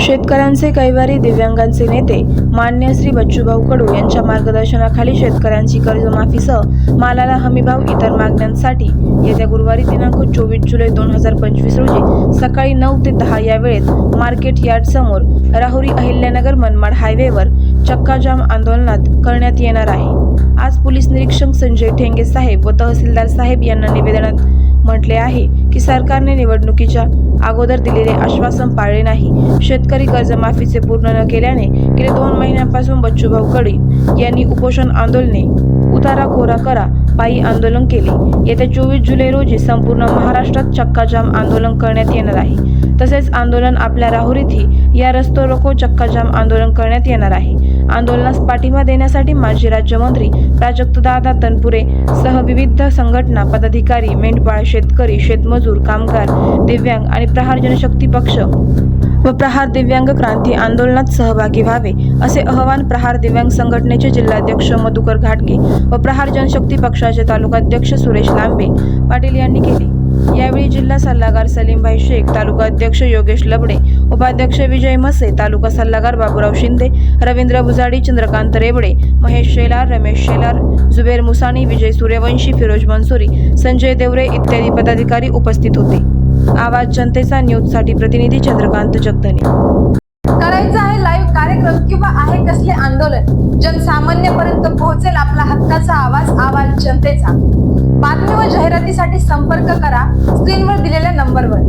शेतकऱ्यांचे कैवारी दिव्यांगांचे नेते मान्य श्री बच्चूभाऊ कडू यांच्या मार्गदर्शनाखाली शेतकऱ्यांची कर्जमाफीसह मालाला हमीभाव इतर मागण्यांसाठी येत्या गुरुवारी दिनांक 24 जुलै 2025 रोजी सकाळी 9 ते 10 या वेळेत मार्केट यार्ड समोर राहुरी अहिल्यानगर मनमाड हायवेवर चक्काजाम आंदोलनात करण्यात येणार आहे। आज पोलीस निरीक्षक संजय ठेंगे साहेब व तहसीलदार साहेब यांना निवेदनात म्हटले आहे की सरकारने निवडणुकीच्या अगोदर दिलेले आश्वासन पाळले नाही। शेतकरी कर्जमाफीचे पूर्ण न केल्याने गेले 2 महिन्यांपासून बच्चूभाऊ कडू यांनी उपोषण आंदोलने उतारा कोरा करा पायी आंदोलन केले। येत्या 24 जुलै रोजी संपूर्ण महाराष्ट्रात चक्काजाम आंदोलन करण्यात येणार आहे। तसेच आंदोलन आपल्या राहुरीतही या रस्तो रोको चक्काजाम आंदोलन करण्यात येणार आहे। आंदोलनास पाठिंबा देण्यासाठी माजी राज्यमंत्री प्राजक्तदादा तनपुरे सह विविध संघटना पदाधिकारी, मेंढपाळ, शेतकरी, शेतमजूर, कामगार, दिव्यांग आणि प्रहार जनशक्ती पक्ष व प्रहार दिव्यांग क्रांती आंदोलनात सहभागी व्हावे असे आवाहन प्रहार दिव्यांग संघटनेचे जिल्हाध्यक्ष मधुकर घाटगे व प्रहार जनशक्ती पक्षाचे तालुकाध्यक्ष सुरेश लांबे पाटील यांनी केले। यावेळी जिल्हा सल्लागार सलीमभाई शेख, तालुका अध्यक्ष योगेश लबडे, उपाध्यक्ष विजय मसे, तालुका सल्लागार बाबूराव शिंदे, रवींद्र बुजाडी, चंद्रकांत रेबडे, महेश शेलार, रमेश शेलार, जुबेर मुसानी, विजय सूर्यवंशी, फिरोज मंसुरी, संजय देवरे इत्यादी पदाधिकारी उपस्थित होते। आवाज जनतेचा न्यूज साठी प्रतिनिधी चंद्रकांत जगधने। करायचं आहे लाईव्ह कार्यक्रम किंवा आहे कसले आंदोलन, जनसामान्यपर्यंत पोहोचेल आपला हक्काचा आवाज, आवाज जनतेचा। बातमी व जाहिरातीसाठी संपर्क करा स्क्रीनवर दिलेल्या नंबरवर।